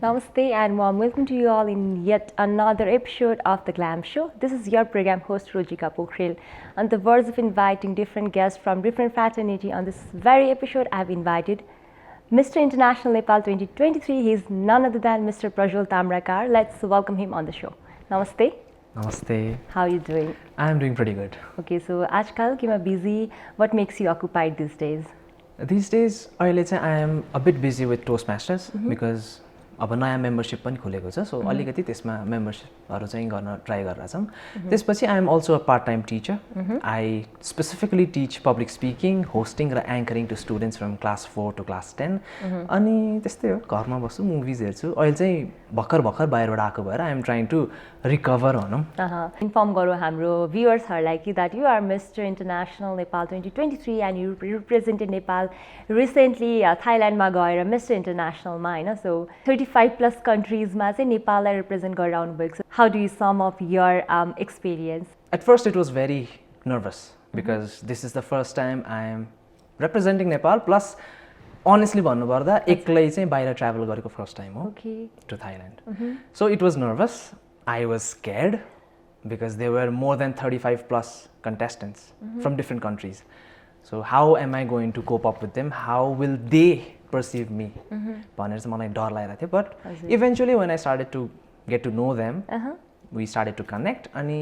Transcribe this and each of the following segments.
Namaste and warm welcome to you all in yet another episode of the Glam Show. This is your program host Rojika Pokharel. On the verge of inviting different guests from different fraternity, on this very episode I have invited Mr. International Nepal 2023. He is none other than Mr. Prajwol Tamrakar. Let's welcome him on the show. Namaste. Namaste. How are you doing? I am doing pretty good. Okay, so आजकल केमा busy? What makes you occupied these days? These days, I am a bit busy with Toastmasters because अब नयाँ membership पनि खुलेको छ so अलिकति त्यसमा मेम्बरशिपहरु चाहिँ गर्न ट्राई गरिरहेका छौं त्यसपछि I am also a part time teacher I specifically teach public speaking hosting र anchoring to students from class 4 to class 10 अनि त्यस्तै हो घरमा बस्छु मुभिज हेर्छु अहिले चाहिँ भर्खर बाहिरबाट आएको भएर I am trying to recover भनौं इन्फर्म गरौँ हाम्रो भ्युअर्सहरुलाई कि that you are mister international Nepal 2023 and you represented Nepal recently थाइल्यान्डमा गएर मिस्टर इन्टरनेशनलमा हैन सो 35 plus countries ma चाहिँ नेपाललाई रिप्रेजेन्ट गरेर आउनु भएको छ how do you sum of your experience at first it was very nervous because this is the first time I am representing Nepal plus honestly भन्नुपर्दा एक्लै चाहिँ बाहिर ट्राभल गरेको फर्स्ट टाइम हो to Thailand so it was nervous I was scared because there were more than 35 plus contestants from different countries. So how am I going to cope up with them? How will they perceive me? भनेर चाहिँ मलाई डर लागिरहेको थियो but eventually when I started to get to know them, we started to connect अनि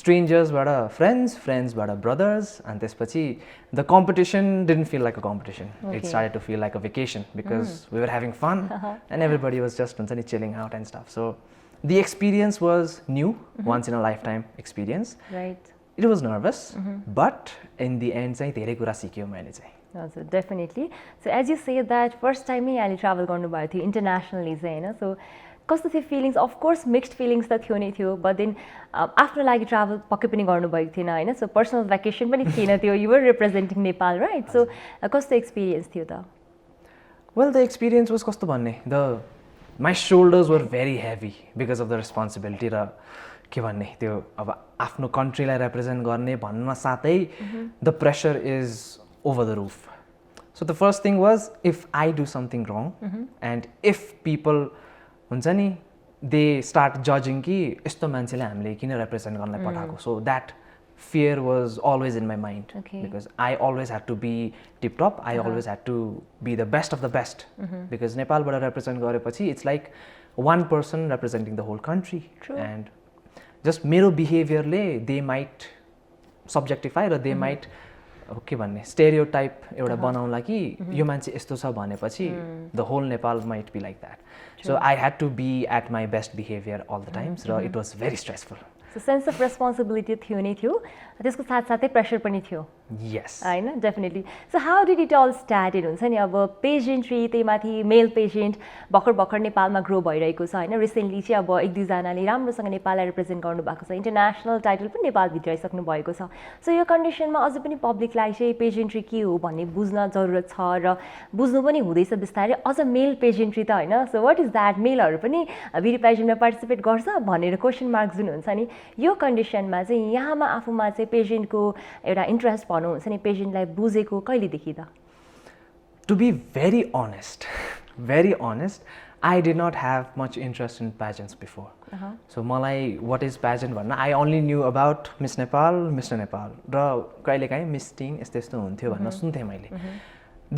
strangers बाट friends बाट brothers and त्यसपछि the competition didn't feel like a competition. It started to feel like a vacation because we were having fun and everybody was just हुन्छ नि chilling out and stuff. So the experience was new, once in a lifetime experience. Right. It was nervous, but in the end चाहिँ धेरै कुरा सिक्यो मैले चाहिँ. So definitely. So as you say that first time यहाँले travel गर्नुभएको थियो internationally चाहिँ हैन so कस्तो थियो feelings? Of course mixed feelings त थियो नै थियो but then आफ्नो लागि travel पक्कै पनि गर्नुभएको थिएन हैन so personal vacation पनि थिएन त्यो you were representing Nepal right so कस्तो experience थियो त? Well the experience was कस्तो भन्ने my shoulders were very heavy because of the responsibility र के भन्ने त्यो अब आफ्नो कन्ट्रीलाई रिप्रेजेन्ट गर्ने भन्न साथै the pressure is over the roof. So the first thing was if I do something wrong and if people हुन्छ नि they start judging कि यस्तो मान्छेले हामीले किन रिप्रेजेन्ट गर्नलाई पठाएको so that fear was always in my mind because I always had to be tip top. I always had to be the best of the best because Nepal बाट represent गरेपछि it's like one person representing the whole country. True. And just मेरो behavior ले they might subjectify र they might के भन्ने stereotype एउटा बनाउला कि यो मान्छे यस्तो छ भनेपछि the whole Nepal might be like that. So I had to be at my best behavior all the times र it was very stressful. So sense of responsibility थियो नै थियो त्यसको साथसाथै प्रेसर पनि थियो yes हैन definitely so how did it all started हुन्छ नि अब पेजेन्ट्री त्यहीमाथि मेल पेजेन्ट भर्खर नेपालमा ग्रो भइरहेको छ हैन रिसेन्टली चाहिँ अब एक दुई जनाले राम्रोसँग नेपाललाई रिप्रेजेन्ट गर्नु भएको छ इन्टरनेशनल टाइटल पनि नेपालभित्र आइसक्नु भएको छ सो यो कन्डिसनमा अझै पनि पब्लिकलाई चाहिँ पेजेन्ट्री के हो भन्ने बुझ्न जरुरत छ र बुझ्नु पनि हुँदैछ बिस्तारै अझ मेल पेजेन्ट्री त हैन सो व्हाट इज दैट मेलहरु पनि ब्युटी पेजेन्टमा पार्टिसिपेट गर्छ भनेर क्वेशन मार्क जुन हुन्छ नि यो कन्डिसनमा चाहिँ यहाँमा आफूमा चाहिँ पेजेन्टको एउटा इन्ट्रेस्ट भनौँ हुन्छ नि पेजेन्टलाई बुझेको कहिलेदेखि त To be very honest, I did not have much interest in pageants before. So मलाई what is pageant भन्ना I only knew about Miss Nepal, Mr. Nepal र कहिलेकाहीँ Miss Teen यस्तो हुन्थ्यो भन्न सुन्थेँ मैले.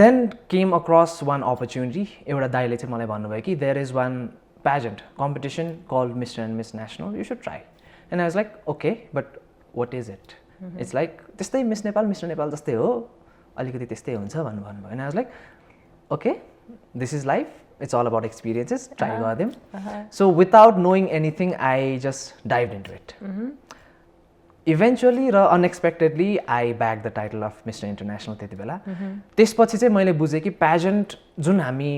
Then came across one opportunity एउटा दाइले चाहिँ मलाई भन्नुभयो कि there is one pageant competition called Mr. and Miss National, you should try. And I was like, okay, but what is it? It's like त्यस्तै Miss Nepal, Mr. Nepal जस्तै हो अलिकति त्यस्तै हुन्छ भन्नुभयो and I was like, okay, this is life, it's all about experiences, try गर्दिम. So without knowing anything, I just dived into it. Eventually र unexpectedly, I bagged the title of Mr. International त्यति बेला. त्यसपछि चाहिँ मैले बुझेँ कि pageant जुन हामी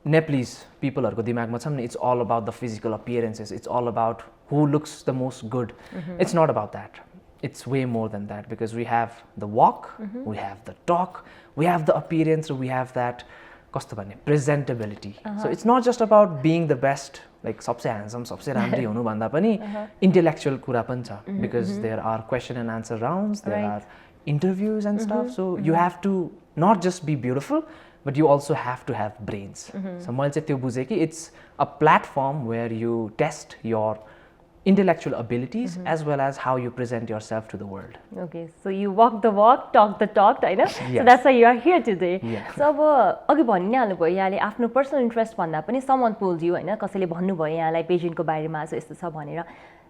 Nepalese peopleहरुको दिमागमा छन् नि it's all about the physical appearances, it's all about who looks the most good. It's not about that. It's way more than that because we have the walk, we have the talk, we have the appearance, we have that कस्तो भन्ने presentability. So it's not just about being the best like सबसे handsome, सबसे राम्री हुनु भन्दा पनि intellectual कुरा पनि छ because there are question and answer rounds, there are interviews and stuff. So you have to not just be beautiful but you also have to have brains. So मैले चाहिँ त्यो बुझेँ कि it's a platform where you test your intellectual abilities as well as how you present yourself to the world. Okay, so you walk the walk, talk the talk, होइन? So that's why you are here today. So अब अघि भनि नै हाल्नुभयो यहाँले आफ्नो personal interest भन्दा पनि someone told you, होइन? कसैले भन्नुभयो यहाँलाई पेजेन्टको बारेमा आज यस्तो छ भनेर.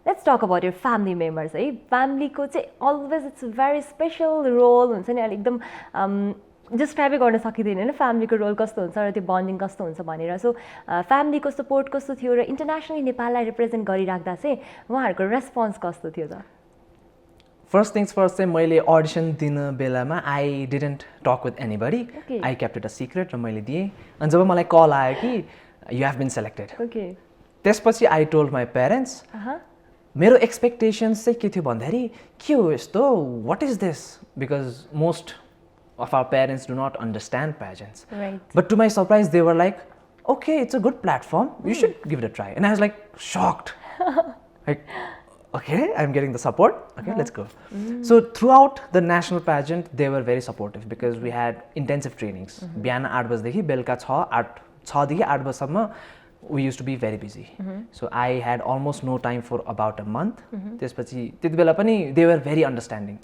Let's talk about your family members, है? फ्यामिलीको चाहिँ always it's a very special role हुन्छ नि, अहिले एकदम डिस्क्राइबै गर्न सकिँदैन होइन फ्यामिलीको रोल कस्तो हुन्छ र त्यो बन्डिङ कस्तो हुन्छ भनेर. सो फ्यामिलीको सपोर्ट कस्तो थियो र इन्टरनेसनली नेपाललाई रिप्रेजेन्ट गरिराख्दा चाहिँ उहाँहरूको रेस्पोन्स कस्तो थियो त? फर्स्ट थिङ्स फर्स्ट चाहिँ मैले अडिसन दिन बेलामा I didn't talk with anybody. I kept it a secret र मैले दिएँ. अनि जब मलाई कल आयो कि यु हेभ बिन सेलेक्टेड, त्यसपछि आई टोल्ड माई प्यारेन्ट्स. मेरो एक्सपेक्टेसन्स चाहिँ के थियो भन्दाखेरि के हो यस्तो, what is this, because most of our parents do not understand pageants. Right. But to my surprise, they were like, okay, it's a good platform. You should give it a try. And I was like, shocked. Like, okay, I'm getting the support. Okay, let's go. So throughout the national pageant, they were very supportive because we had intensive trainings. बिहान 8 बजेदेखि बेलुका 6 देखि 8 बजेसम्म we used to be very busy. So I had almost no time for about a month. त्यसपछि त्यति बेला पनि they were very understanding.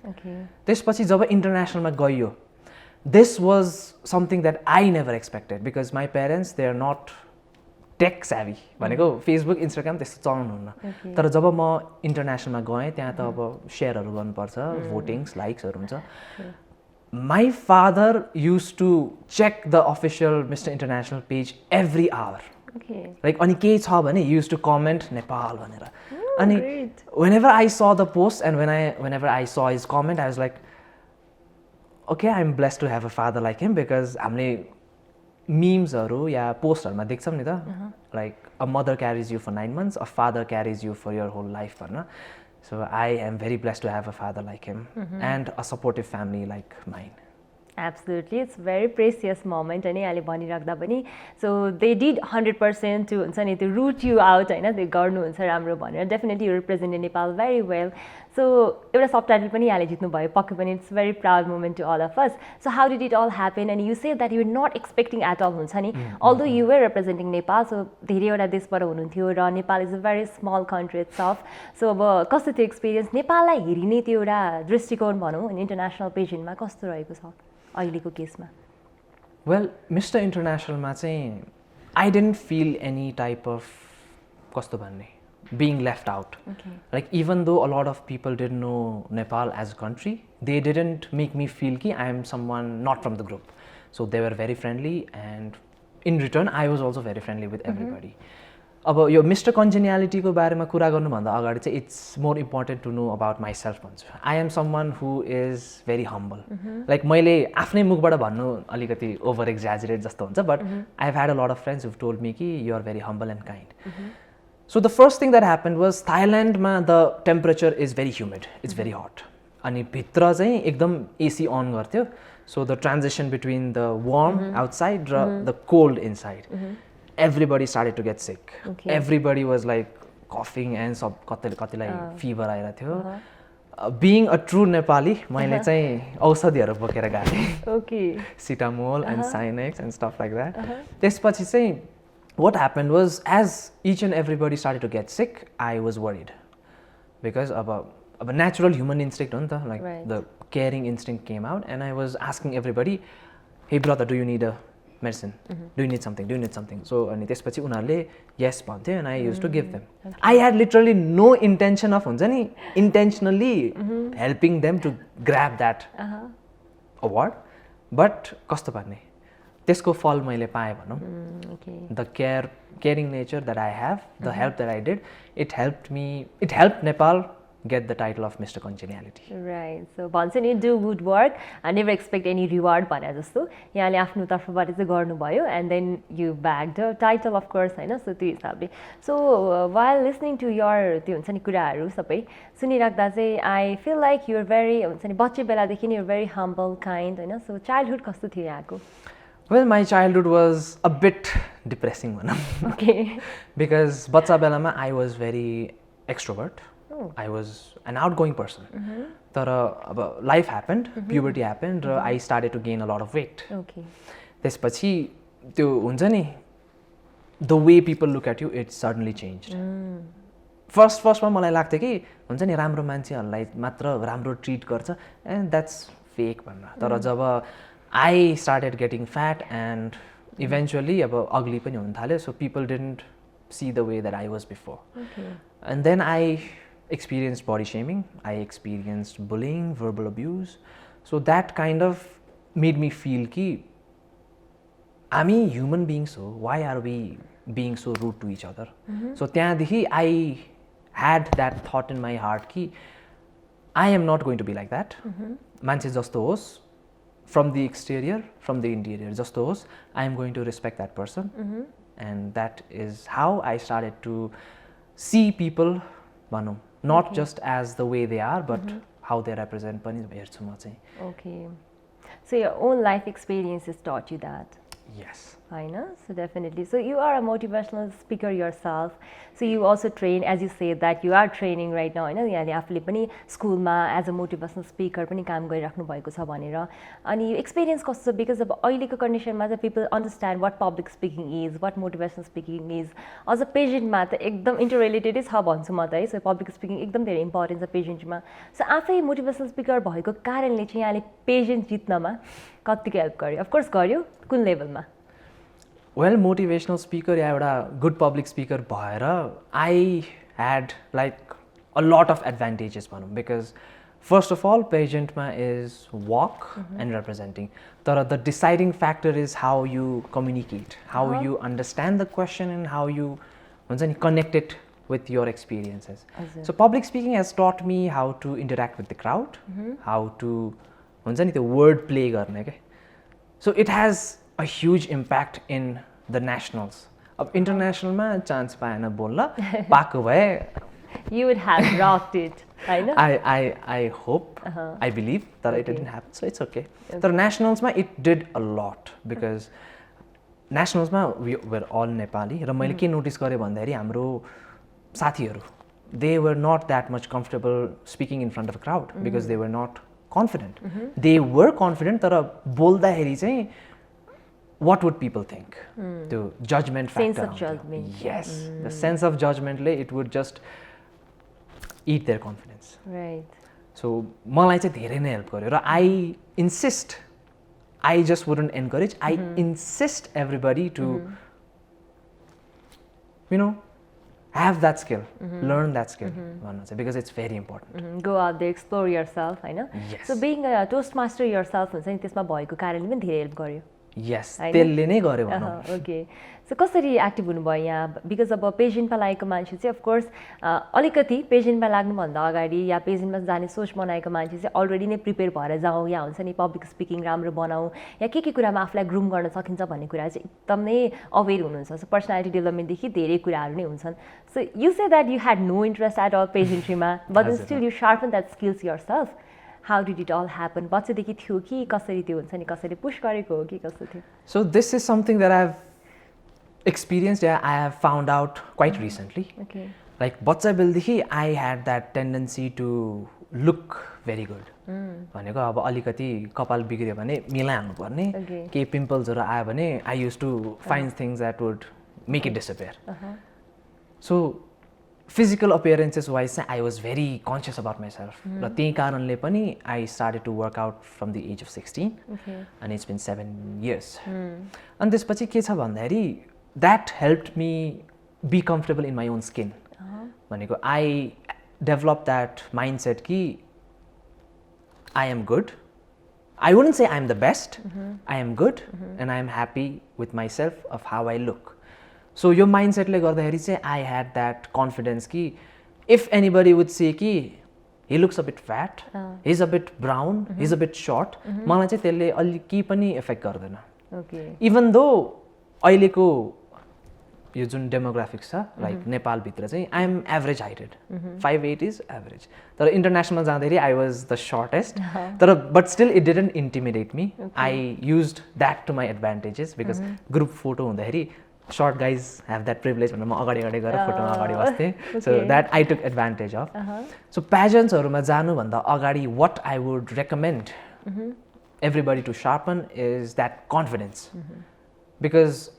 त्यसपछि जब इन्टरनेसनलमा गइयो, this was something that I never expected because my parents, they are not tech savvy. भनेको Facebook Instagram त्यस्तो चलाउनुहुन्न. तर जब म इन्टरनेसनलमा गएँ त्यहाँ त अब सेयरहरू गर्नुपर्छ, भोटिङ्स, लाइक्सहरू हुन्छ. My father used to check the official Mr. International page every hour. Like अनि केही छ भने he used to comment Nepal भनेर. अनि whenever I saw the post and whenever I saw his comment, I was like, okay, I'm blessed to have a father like him because हामीले memes-हरु या पोस्टहरुमा देख्छौं नि त, like a mother carries you for 9 months, a father carries you for your whole life भन्न. So I am very blessed to have a father like him and a supportive family like mine. Absolutely, it's very precious moment अनि अहिले भनिराख्दा पनि. So they did 100% to हुन्छ नि त्यो root you out होइन, त्यो गर्नुहुन्छ राम्रो भनेर. Definitely you represent Nepal very well. So एउटा सबटाइटल पनि यहाँले जित्नु भयो पक्कै पनि. It's very proud moment to all of us. So how did it all happen? And you said that you were not expecting at all हुन्छ नि. Although you were representing Nepal, so धेरैवटा देशबाट हुनुहुन्थ्यो र Nepal is a very small country itself. So अब कस्तो थियो experience, नेपाललाई हेरिने त्यो एउटा दृष्टिकोण भनौँ अनि इन्टरनेसनल पेजेन्टमा कस्तो रहेको छ अहिलेको केसमा? Well, Mr. Internationalमा चाहिँ I didn't feel any type of कस्तो भन्ने being left out. Like even though a lot of people didn't know Nepal as a country, they didn't make me feel कि I am someone not from the group. So they were very friendly and in return I was also very friendly with everybody. अब यो mister कन्जेनियालिटीको बारेमा कुरा गर्नुभन्दा अगाडि चाहिँ it's more important to know about myself भन्छु. I am someone who is very humble. Like मैले आफ्नै मुखबाट भन्नु अलिकति ओभर एक्जाजरेट जस्तो हुन्छ, but I have had a lot of friends who told me कि you are very humble and kind. So the first thing that happened was थाइल्यान्डमा the temperature is very humid, it's very hot. अनि भित्र चाहिँ एकदम AC on गर्थ्यो. So the transition between the warm outside र the cold inside, everybody started to get sick. Everybody was like coughing and सब कतिलाई fever आइरा थियो. Being a true Nepali, मैले चाहिँ औषधिहरू बोकेर गएँ. Cetamol and Sinex and stuff like that. त्यसपछि चाहिँ what happened was as each and everybody started to get sick, I was worried. Because अब natural human instinct हो नि त, like the caring instinct came out and I was asking everybody, hey brother, do you need a medicine? Do you need something? Do you need something? So अनि त्यसपछि उनीहरूले yes भन्थ्यो and I used to give them. I had literally no intention of हुन्छ नि intentionally helping them to grab that award, but कस्तो भन्ने त्यसको फल मैले पाएँ भनौँ. The caring nature that I have, the help that I did, it helped Nepal get the title of Mr. Congeniality. Right. So भन्छ नि do good work and never expect any reward भने जस्तो यहाँले आफ्नो तर्फबाट चाहिँ गर्नुभयो and then you bagged the title of course हैन. सो त्यो हिसाबले so while listening to your त्यो हुन्छ नि कुराहरू सबै सुनिराख्दा चाहिँ I feel like you are very हुन्छ नि बच्चे बेलादेखि नि you are very humble, kind हैन. So childhood कस्तो थियो यहाँको? Well, my childhood was a bit depressing भनौँ. Okay. Because बच्चा बेलामा I was very extrovert. I was an outgoing person. तर अब life happened, puberty happened, I started to gain a lot of weight. Okay. त्यसपछि त्यो हुन्छ नि the way people look at you it suddenly change फर्स्टमा मलाई लाग्थ्यो कि हुन्छ नि राम्रो मान्छेहरूलाई मात्र राम्रो ट्रिट गर्छ एन्ड द्याट्स फेक भनेर तर जब I started getting fat and eventually अब अग्ली पनि हुन थाल्यो so people didn't see the way that I was before. Okay. And then I experienced body shaming, I experienced bullying, verbal abuse. So that kind of made me feel ki I'm a human being, so why are we being so rude to each other? So त्यहाँदेखि I had that thought in my heart ki I am not going to be like that. मान्छे जस्तो होस् from the exterior, from the interior जस्तो होस् I am going to respect that person. And that is how I started to see people भनौँ not just as the way they are but how they represent पनि हेर्छु म चाहिँ. Okay. So your own life experiences taught you that. Yes. होइन so definitely so you are a motivational speaker yourself so you also train as you say that you are training right now होइन यहाँले आफूले पनि स्कुलमा as a motivational speaker पनि काम गरिराख्नु भएको छ भनेर अनि एक्सपिरियन्स कस्तो छ बिकज अब अहिलेको कन्डिसनमा चाहिँ people understand what public speaking is what motivational speaking is अझ पेजेन्टमा त एकदम इन्टर रिलेटेडै छ भन्छु म त है सो पब्लिक स्पिकिङ एकदम धेरै इम्पोर्टेन्ट छ पेजेन्टमा सो आफै मोटिभेसनल स्पिकर भएको कारणले चाहिँ यहाँले पेजेन्ट जित्नमा कतिको हेल्प गर्यो अफकोर्स गर्यो कुन लेभलमा Well, motivational speaker या एउटा good public speaker भएर I had like a lot of advantages भनौँ because first of all pageantमा is walk and representing तर the deciding factor is how you communicate how you understand the question and how you हुन्छ नि connect it with your experiences. So public speaking has taught me how to interact with the crowd, how to हुन्छ नि त्यो word play गर्ने के so it has a huge impact in the nationals. अब internationalमा chance पाएन बोल्न पाएको भए you would have rocked it होइन I hope I believe that it didn't happen so it's okay. तर nationalsमा it did a lot because nationalsमा we were all Nepali र मैले के नोटिस गरेँ भन्दाखेरि हाम्रो साथीहरू they were not that much comfortable speaking in front of a crowd because they were not confident. They were confident तर बोल्दाखेरि चाहिँ what would people think? The judgment factor. Sense of judgment. Yes. The sense of judgment, it would just eat their confidence. Right. So, मलाई चाहिँ धेरै नै help गर्यो र I insist, I just wouldn't encourage, I insist everybody to, you know, have that skill, learn that skill, because it's very important. Go out there, explore yourself, होइन? Yes. So being a Toastmaster yourself हुन्छ नि त्यसमा भएको कारणले पनि धेरै help गर्यो. Yes, त्यसले नै गर्यो भनौँ. ओके सो कसरी एक्टिभ हुनुभयो यहाँ बिकज अब पेजेन्टमा लागेको मान्छे चाहिँ अफकोर्स अलिकति पेजेन्टमा लाग्नुभन्दा अगाडि या पेजेन्टमा जाने सोच बनाएको मान्छे चाहिँ अलरेडी नै प्रिपेयर भएर जाउँ या हुन्छ नि पब्लिक स्पिकिङ राम्रो बनाऊ या के कुरामा आफूलाई ग्रुम गर्न सकिन्छ भन्ने कुरा चाहिँ एकदमै अवेर हुनुहुन्छ सो पर्सनालिटी डेभलपमेन्टदेखि धेरै कुराहरू नै हुन्छन् so you say that you had no interest at all पेजेन्ट्रीमा but still you sharpen that skills yourself How did it all happen? बच्चादेखि थियो कि कसरी त्यो हुन्छ नि कसरी पुश गरेको हो कि कस्तो थियो? So this is something that I've experienced. Yeah, I have found out quite recently. Okay. Like बच्चा बेलदेखि I had that tendency to look very good. भनेको अब अलिकति कपाल बिग्रियो भने मिलाइहाल्नु पर्ने केही पिम्पल्सहरू आयो भने I used to find things that would make it disappear. So physical appearances wise I was very conscious about myself र त्यही कारणले पनि I started to work out from the age of 16 and it's been 7 years अनि त्यसपछि के छ भन्दाखेरि that helped me be comfortable in my own skin भनेको I developed that mindset कि I am good I wouldn't say I am the best I am good and I am happy with myself of how I look. So your mindsetले गर्दाखेरि चाहिँ I had that confidence कि if anybody would say कि he looks a bit fat, he's a bit brown, he's a bit short, मलाई चाहिँ त्यसले अलि केही पनि इफेक्ट गर्दैन. Even though अहिलेको यो जुन डेमोग्राफिक्स छ लाइक नेपालभित्र चाहिँ I am average heighted. 5'8" is average. तर इन्टरनेसनल जाँदाखेरि I was the shortest. तर but still it didn't intimidate me. I used that to my advantages because group photo हुँदाखेरि short guys have that privilege भनेर म अगाडि गएर फोटोमा अगाडि बस्थेँ so that I took advantage of. So pageantsहरूमा जानुभन्दा अगाडि what I would recommend everybody to sharpen is that confidence. Because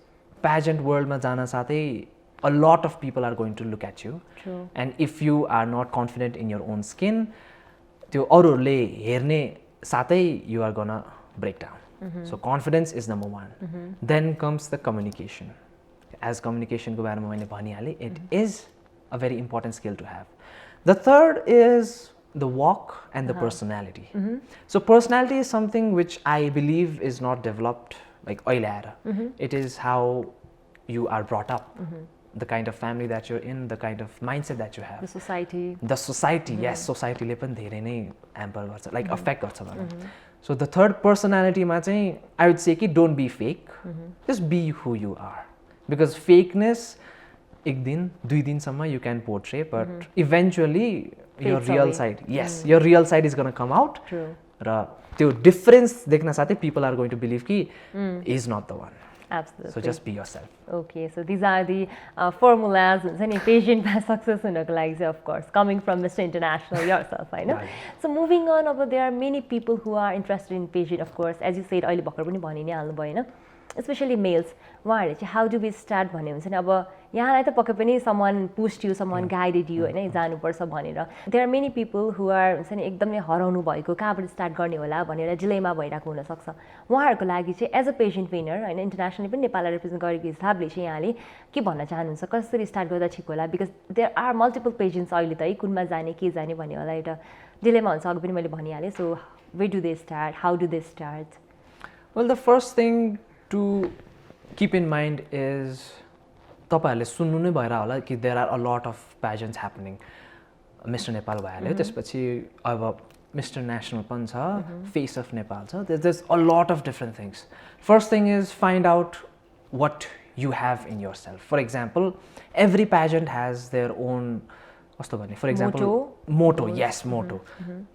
pageant world ma jana sathai a lot of people are going to look at you. True. And if you are not confident in your own skin, त्यो अरूहरूले हेर्ने साथै you are gonna break down. So confidence is number one. Then comes the communication. As communication को बारेमा मैले भनिहालेँ, it is a very important skill to have. The third is the walk and the personality. So personality is something which I believe is not developed like अहिले आएर. It is how you are brought up. The kind of family that you're in, the kind of mindset that you have. The society. The society, yes, society ले पनि धेरै नै hamper गर्छ, like affect गर्छ भनौँ. So the third personality मा चाहिँ I would say कि don't be fake, just be who you are. Because fakeness एक दिन, दुई दिनसम्म you can portray, but eventually your Fades real away. side, yes, your real side is going to come out. True. र त्यो difference देख्न साथै people are going to believe कि he is not the one. Absolutely. So just be yourself. Okay, so these are the formulas हुन्छ नि pageantमा success हुनको लागि चाहिँ of course coming from Mr. International yourself, होइन? Right. So moving on, अब there are many people who are interested in pageant, of course, as you said अहिले भर्खर पनि भनि नै हाल्नुभयो होइन? Especially males, उहाँहरूले चाहिँ how do we start भन्ने हुन्छ नि अब यहाँलाई त पक्कै पनि someone pushed you, someone guided you होइन जानुपर्छ भनेर. There are many people who are हुन्छ नि एकदमै हराउनु भएको कहाँबाट स्टार्ट गर्ने होला भनेर डिलेमा भइरहेको हुनसक्छ. उहाँहरूको लागि चाहिँ एज अ पेजेन्ट विनर होइन इन्टरनेसनली पनि नेपाललाई रिप्रेजेन्ट गरेको हिसाबले चाहिँ यहाँले के भन्न चाहनुहुन्छ कसरी स्टार्ट गर्दा ठिक होला because there are multiple pageants अहिले त है कुनमा जाने के जाने भन्ने होला एउटा डिलेमा हुन्छ अघि पनि मैले भनिहालेँ. So way do they start how do they start? Well, the first thing to keep in mind is तपाईहरुले सुन्नु नै भएर होला कि there are a lot of pageants happening. Mr. Nepal भइहाल्यो, त्यसपछि अब Mr. National पनि छ, Face of Nepal छ. There's a lot of different things. First thing is find out what you have in yourself. For example, every pageant has their own कस्तो भन्ने, for example motto, yes, motto.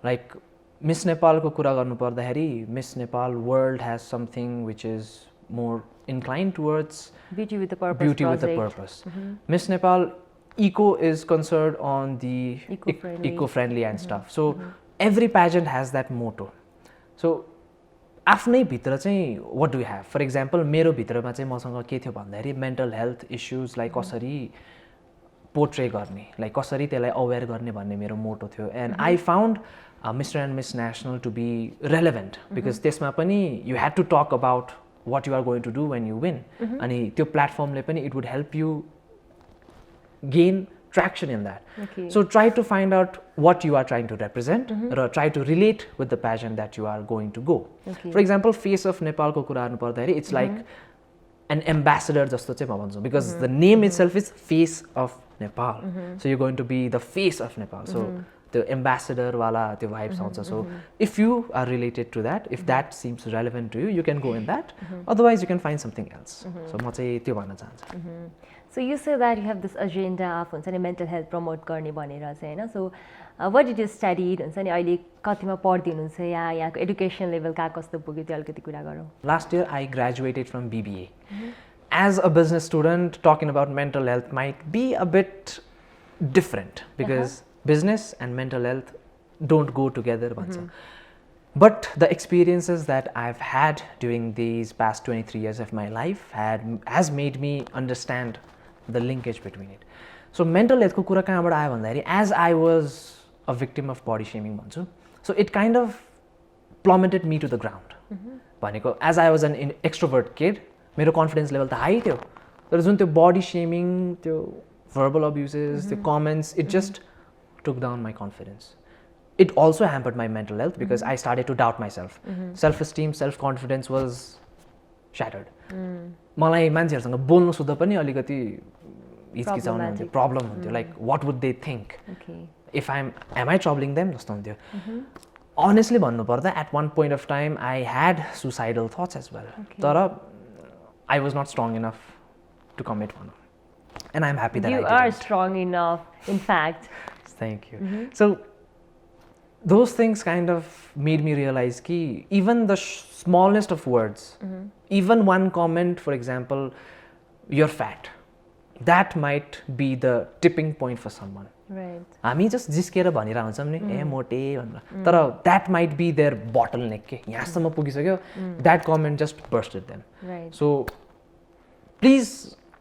Like Miss Nepal को कुरा गर्नु पर्दाखेरि Miss Nepal world has something which is more inclined towards beauty with a purpose. Beauty with a purpose. Miss Nepal eco is concerned on the eco-friendly and stuff. So every pageant has that motto. So आफ्नै भित्र चाहिँ what do you have? For example, मेरो भित्रमा चाहिँ मसँग के थियो भन्दाखेरि mental health issues like कसरी पोर्ट्रे गर्ने, like कसरी त्यसलाई अवेयर गर्ने भन्ने मेरो मोटो थियो. And I found Mr. and Miss National to be relevant because त्यसमा पनि you had to talk about what you are going to do when you win. अनि त्यो प्लेटफर्मले पनि it would help you gain traction in that. Okay. So try to find out what you are trying to represent र try to relate with the pageant that you are going to go. Okay. For example, Face of Nepal को कुरा गर्नु पर्दाखेरि it's like an ambassador जस्तो चाहिँ म भन्छु because the name itself is Face of Nepal. So you're going to be the face of Nepal. So the ambassador wala the vibes also. So if you are related to that, if that seems relevant to you, you can go in that. Otherwise, you can find something else. So म चाहिँ त्यो भन्न चाहन्छु. So you say that you have this agenda of हुन्छ नि mental health promote गर्ने भनेर चाहिँ हैन. So what did you study हुन्छ नि अहिले कतिमा पढ्दै हुनुहुन्छ या यहाँको एजुकेसन लेभल कहाँ कस्तो पुग्यो त्यो अलिकति कुरा गरौँ. Last year I graduated from BBA. As a business student, talking about mental health might be a bit different because business and mental health don't go together. But the experiences that I've had during these past 23 years of my life has made me understand the linkage between it. So mental health ko kura kahaबाट आयो भन्दाखेरि as I was a victim of body shaming भन्छु, so it kind of plummeted me to the ground. भनेको as I was an extrovert kid, मेरो confidence level त high थियो, तर जुन त्यो body shaming, त्यो verbal abuses, त्यो comments, it just took down my confidence. It also hampered my mental health because I started to doubt myself. Self-esteem, self-confidence was shattered. मलाई मान्छेहरुसँग बोल्नु सुद्धा पनि अलिकति हिचकिचाउने हुन्थ्यो, प्रब्लम हुन्थ्यो, like what would they think? If am I troubling them जस्तो हुन्थ्यो. Honestly भन्नु पर्दा at one point of time I had suicidal thoughts as well. तर I was not strong enough to commit one. And I'm happy that I didn't. You are strong enough, in fact. Thank you. So those things kind of made me realize ki even the smallest of words, even one comment, for example, you're fat, that might be the tipping point for someone. Right. हामी just जिस्केर भनिरह हुन्छौँ नि ए मोटे भनेर तर that might be their bottleneck के यहाँसम्म पुगिसक्यो that comment just bursted them Right. So please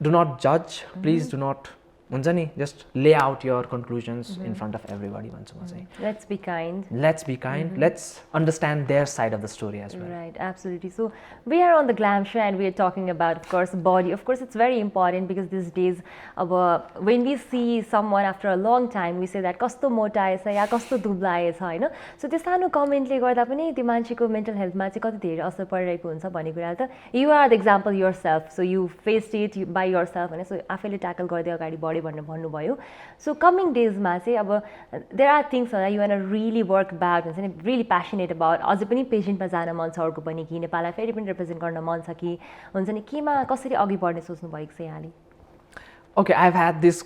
do not जज प्लिज डु नट हुन्छ नि just lay out your conclusions in front of everybody भन्छु म चाहिँ Let's be kind. Let's be kind let's understand their side of the story as well Right, absolutely. So we are on the Glam Show and we are talking about, of course, body. Of course, it's very important because these days, when we see someone after a long time, we say that kasto mota ayeछ या कस्तो दुब्ला आएछ हैन. So त्यो सानो कमेन्टले गर्दा पनि त्यो मान्छेको mental हेल्थमा चाहिँ कति धेरै असर परिरहेको हुन्छ भन्ने कुरा त you are the example yourself. So you faced it by yourself हैन. So आफैले ट्याकल गर्दै अगाडि बढ्यो भनेर भन्नुभयो. So coming daysमा चाहिँ अब there are things that you want to really work about हुन्छ नि really passionate about. अझै पनि पेजेन्टमा जान मन छ अर्को पनि कि नेपाललाई फेरि पनि रिप्रेजेन्ट गर्न मन छ कि हुन्छ नि केमा कसरी अघि बढ्ने सोच्नु भएको छ यहाँले? Okay, I've had this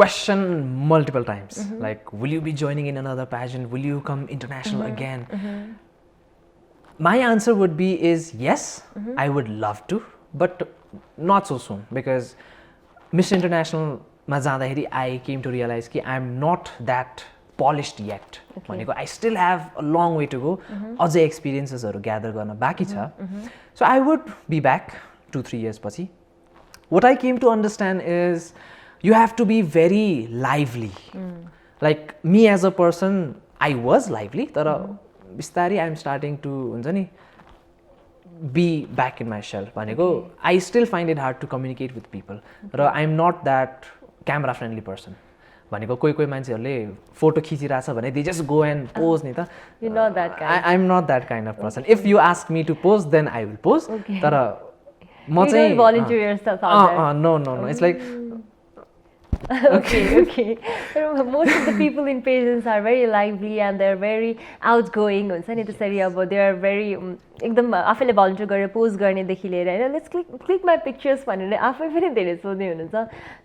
question multiple times. Like, will you be joining in another pageant? Will you come international again? My answer would be is yes, I would love to, but not so soon because Miss International ma jandaheri I came to realize कि I'm not that polished yet. भनेको I still have a long way to go. अझै experiences-हरु gather गर्न बाँकी छ. So I would be back 2-3 years पछि. What I came to understand is you have to be very lively. Like me as a person, I was lively, तर बिस्तारै I'm starting to हुन्छ नि be back in my shell. भनेको I still find it hard to communicate with people. र I'm not that camera friendly person. भनेको कोही कोही मान्छेहरूले फोटो खिचिरहेछ भने they just go and pose नि त. You're not that guy. I'm not that kind of person. If you ask me to pose, then I will pose. तर म You चाहिँ don't volunteer yourself out there. no. It's like okay. Most of the people in pageants are very lively and they're very outgoing हुन्छ नि त्यसरी अब they are very एकदम आफैले volunteer गरेर पोज गर्नेदेखि लिएर होइन लेट्स क्लिक माई पिक्चर्स भनेर आफै पनि धेरै सोध्ने हुनुहुन्छ.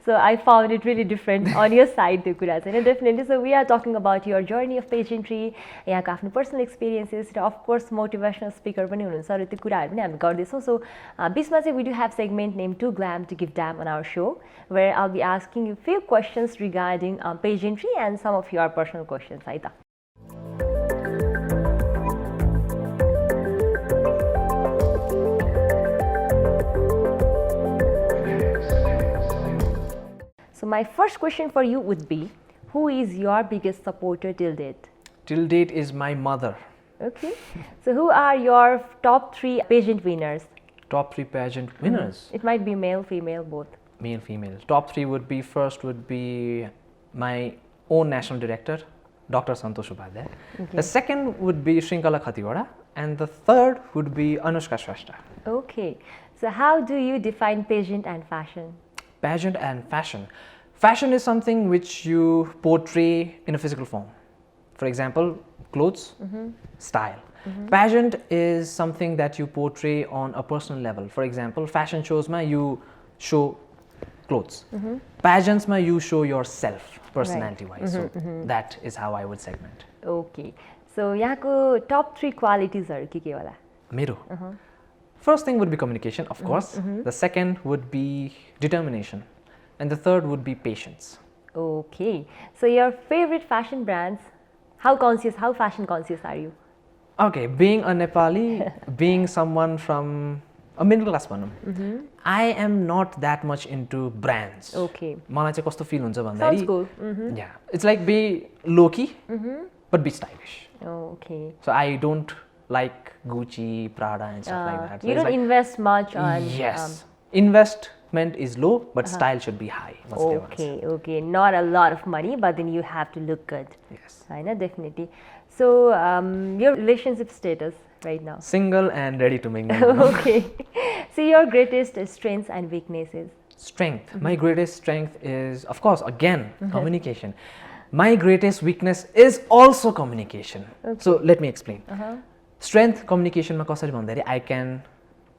So I found it really different on your side त्यो कुरा चाहिँ होइन definitely. So we are talking about your journey of pageantry यहाँको आफ्नो पर्सनल एक्सपिरियन्सेस र अफकोर्स मोटिभेसनल स्पिकर पनि हुनुहुन्छ र त्यो कुराहरू पनि हामी गर्दैछौँ. सो बिचमा चाहिँ we do have segment name to glam to give damn on our so where I be asking you few questions regarding pageantry and some of your personal questions है त. So my first question for you would be, who is your biggest supporter till date? till date is my mother. Okay. So who are your top 3 pageant winners? Top 3 pageant winners. It might be male, female, both. Male, female. Top 3 would be first would be my own national director, Dr. Santosh Upadhyay. The second would be Shrinkala Khatiwada, and the third would be Anushka Shrestha. Okay. So how do you define pageant and fashion? Pageant and fashion. Fashion is something which you portray in a physical form. For example, clothes, style. Pageant is something that you portray on a personal level. For example, fashion shows ma you show clothes. Pageants ma you show yourself personality wise. So that is how I would segment. Okay. So यहाँको top 3 qualities are के होला? Mero. First thing would be communication, of course. The second would be determination. And the third would be patience. Okay. So your favorite fashion brands, how fashion conscious are you? Okay, being a Nepali, being someone from a middle class panam, I am not that much into brands. Okay. मलाई चाहिँ कस्तो feel हुन्छ Sounds भन्दाखेरि cool. yeah, it's like be low key but be stylish. Okay. So I don't like Gucci, Prada and stuff like that. So You it's don't like, invest much on... yes. Investment is low, but style should be high. That's the difference. Okay. Not a lot of money, but then you have to look good. Yes. I know, definitely. So, your relationship status right now? Single and ready to mingle. Okay. So, your greatest strengths and weaknesses? Strength. My greatest strength is, of course, again, communication. My greatest weakness is also communication. So, let me explain. Strength, communication ma kasari bhanदाखेरि I can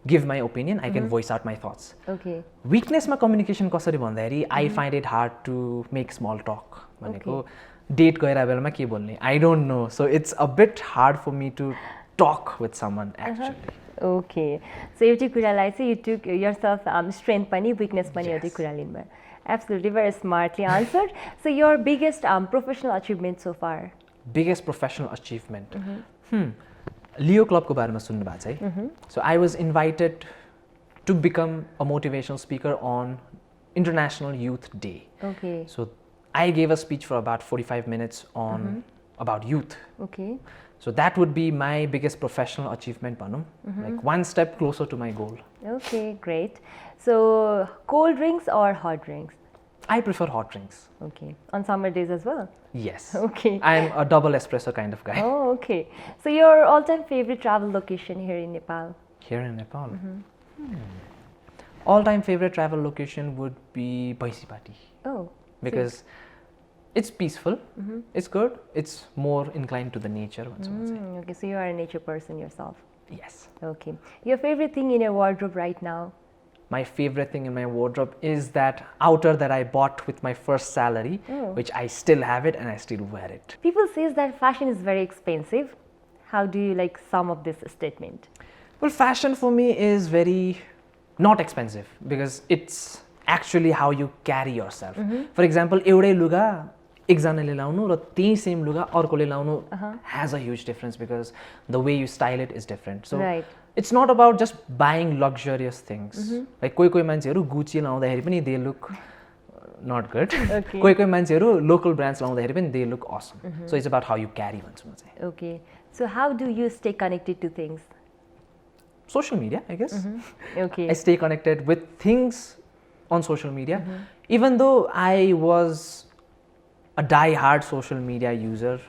give my opinion, I can voice out my thoughts. Okay. Weakness ma communication कसरी भन्दाखेरि I find it hard to make small talk. भनेको date गएर बेलामा के बोल्ने I don't know. So it's a bit hard for me to talk with someone actually. Okay. So एउटै कुरालाई चाहिँ you took yourself strength पनि weakness पनि एउटै कुरा लिनुभयो. Absolutely, very smartly answered. So your biggest professional achievement so far? Biggest professional achievement. Leo Club ko barema sunnu bhayo cha hai. So I was invited to become a motivational speaker on International Youth Day. Okay. So I gave a speech for about 45 minutes on about youth. Okay. So that would be my biggest professional achievement, Panum. Like one step closer to my goal. Okay, great. So cold drinks or hot drinks? I prefer hot drinks. Okay. On summer days as well? Yes. Okay. I'm a double espresso kind of guy. Oh, okay. So your all-time favorite travel location here in Nepal? Here in Nepal. All-time favorite travel location would be Baisipati. Oh. Because it's peaceful, it's good, it's more inclined to the nature. Okay, so you are a nature person yourself. Yes. Okay. Your favorite thing in your wardrobe right now? My favorite thing in my wardrobe is that outer that I bought with my first salary, which I still have it and I still wear it. People says that fashion is very expensive. How do you like sum up this statement? Well, fashion for me is very not expensive because it's actually how you carry yourself. For example, एउटै लुगा एकजनाले लाउनु र त्यही same लुगा अर्कोले लाउनु has a huge difference because the way you style it is different. So Right. it's not about just buying luxurious things. Like कोही कोही मान्छेहरु गुची लाउँदाखेरि पनि they look not good. Okay. कोही कोही मान्छेहरु local brands लाउँदाखेरि पनि they look awesome. So it's about how you carry भन्छु म चाहिँ. Okay. So how do you stay connected to things? Social media, I guess. Okay. I stay connected with things on social media. Even though I was a die-hard social media user,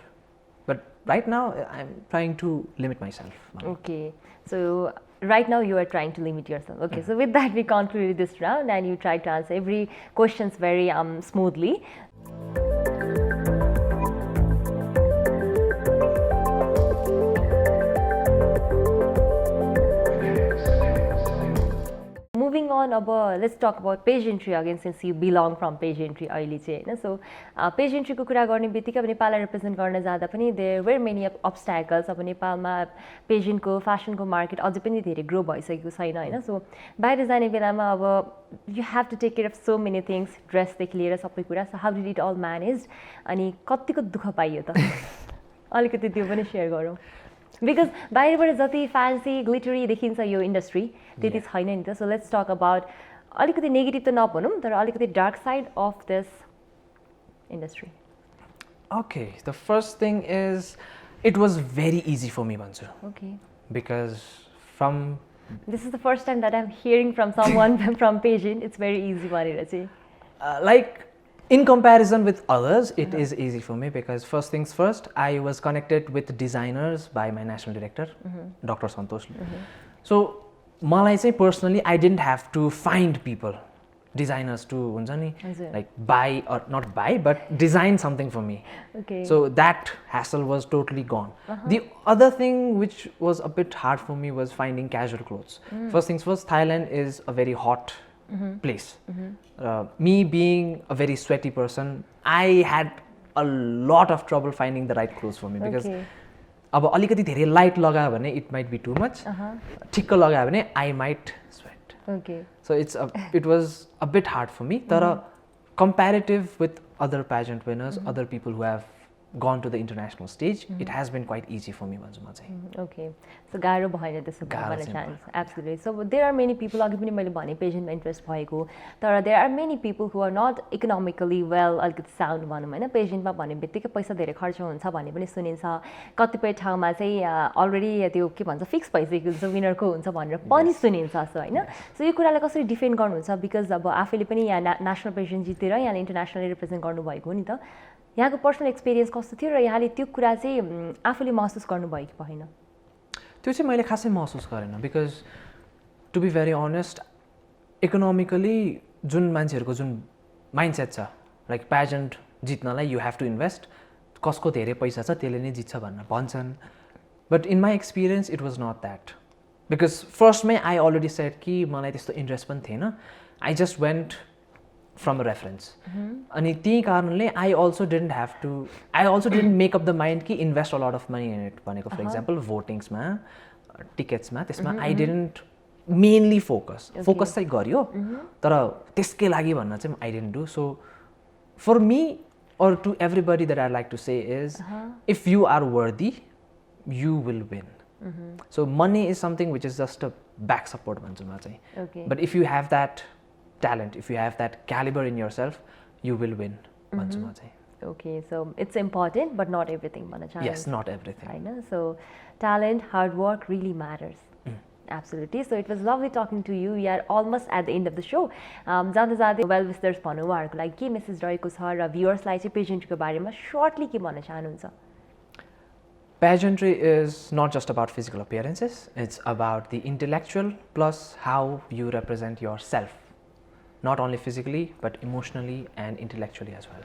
but right now I'm trying to limit myself. Okay. So right now you are trying to limit yourself. Okay. So with that we concluded this round and you tried to answer every questions very smoothly. Moving on, let's talk about pageantry again since you belong from pageantry अहिले चाहिँ हैन. So pageantry को कुरा गर्ने बित्तिकै अब नेपाललाई represent गर्न जाँदा पनि there were many obstacles. अब नेपालमा pageant को fashion को market अझै पनि धेरै grow भइसकेको छैन हैन. So बाहिर जाने बेलामा अब you have to take care of so many things, dress देखि लिएर सबै कुरा. So how did it all managed? अनि कतिको दुःख पाइयो त? अलिकति त्यो पनि share गरौँ. Because बाहिरबाट जति fancy, glittery देखिन्छ यो industry त्यति छैन नि त. So let's talk about अलिकति negative त नभनौँ तर अलिकति dark side of this industry. Okay, the first thing is it was very easy for me, Bansu. Okay. Because from This is the first time that I'm hearing from someone from pageant. It's very easy भनेर चाहिँ. like in comparison with others, it is easy for me because first things first, I was connected with designers by my national director, Dr. Santosh. So, मलाई चाहिँ personally, I didn't have to find people, designers to हुन्छ नि, like buy or not buy, but design something for me. Okay. So that hassle was totally gone. The other thing which was a bit hard for me was finding casual clothes. First things first, Thailand is a very hot place. Me being a very sweaty person, I had a lot of trouble finding the right clothes for me because अब अलिकति धेरै light लगायो भने it might be too much. ठिक्क लगायो भने I might sweat. Okay. So it was a bit hard for me. तर comparative with other pageant winners, other people who have gone to the international stage, it has been quite easy for me भन्छु म चाहिँ. Okay. So गाह्रो भएन त्यसो भन्न chance. Absolutely. So there are many people अघि पनि मैले भने पेजेन्टमा इन्ट्रेस्ट भएको तर there are many people who are not economically well अलिकति साउन्ड भनौँ होइन. पेजेन्टमा भन्ने बित्तिकै पैसा धेरै खर्च हुन्छ भन्ने पनि सुनिन्छ. कतिपय ठाउँमा चाहिँ अलरेडी त्यो के भन्छ फिक्स भइसकेको हुन्छ विनरको हुन्छ भनेर पनि सुनिन्छ सो होइन. सो यो कुरालाई कसरी डिफेन्ड गर्नुहुन्छ बिकज अब आफैले पनि यहाँ नेसनल पेजेन्ट जितेर यहाँले इन्टरनेसनली रिप्रेजेन्ट गर्नुभएको हो नि त. यहाँको पर्सनल एक्सपिरियन्स कस्तो थियो र यहाँले त्यो कुरा चाहिँ आफूले महसुस गर्नुभयो कि भएन? त्यो चाहिँ मैले खासै महसुस गरेन because to be very honest economically जुन मान्छेहरूको जुन माइन्डसेट छ लाइक पेजेन्ट जित्नलाई यु हेभ टु इन्भेस्ट कसको धेरै पैसा छ त्यसले नै जित्छ भनेर भन्छन् but in my experience it was not that because फर्स्टमै आई अलरेडी सेट कि मलाई त्यस्तो इन्ट्रेस्ट पनि थिएन. I just went from a reference. अनि त्यही कारणले I also didn't make up the mind कि invest a lot of money in it भनेको for example votingsमा टिकट्समा त्यसमा I didn't मेनली फोकस चाहिँ गर्यो तर त्यसकै लागि भन्न चाहिँ I didn't do. So for me or to everybody that I like to say is if you are worthy you will win. So money is something which is just a back support bhanchu ma chahi. Okay. But if you have that talent, if you have that caliber in yourself, you will win bhanchu ma chahi. Okay, so it's important but not everything bhanna chahanu. Yes, not everything. I know. So talent, hard work really matters. Absolutely. So it was lovely talking to you. We are almost at the end of the show. जाँदा जाँदै well wishers भन्नु उहाँहरूको लागि के message रहेको छ र भ्युअर्सलाई चाहिँ पेजेन्टको बारेमा सर्टली के भन्न चाहनुहुन्छ? Pageantry is not just about physical appearances, it's about the intellectual plus how you represent yourself, not only physically but emotionally and intellectually as well.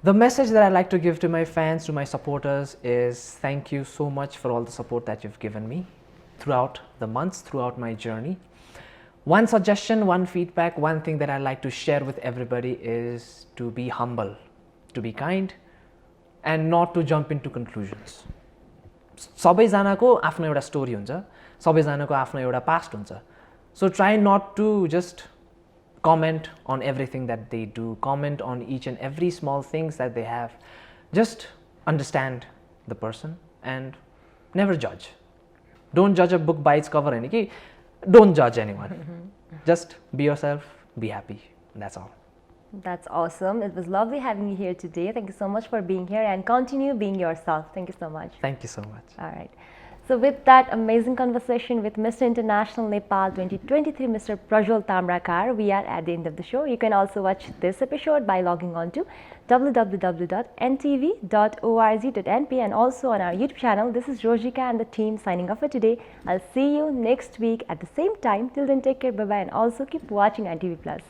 The message that I like to give to my fans, to my supporters is thank you so much for all the support that you've given me throughout the months, throughout my journey. One suggestion, one feedback, one thing that I like to share with everybody is to be humble, to be kind and not to jump into conclusions. सबैजनाको आफ्नो एउटा story हुन्छ, सबैजनाको आफ्नो एउटा past हुन्छ. So try not to just comment on everything that they do, comment on each and every small things that they have. Just understand the person and never judge. Don't judge a book by its cover. Don't judge anyone. Just be yourself, be happy. That's all. That's awesome. It was lovely having you here today. Thank you so much for being here and continue being yourself. Thank you so much. Thank you so much. All right. So with that amazing conversation with Mr. International Nepal 2023, Mr. Prajwol Tamrakar, we are at the end of the show. You can also watch this episode by logging on to www.ntv.org.np and also on our YouTube channel. This is Rojika and the team signing off for today. I'll see you next week at the same time. Till then, take care, bye-bye, and also keep watching Untitled Plus.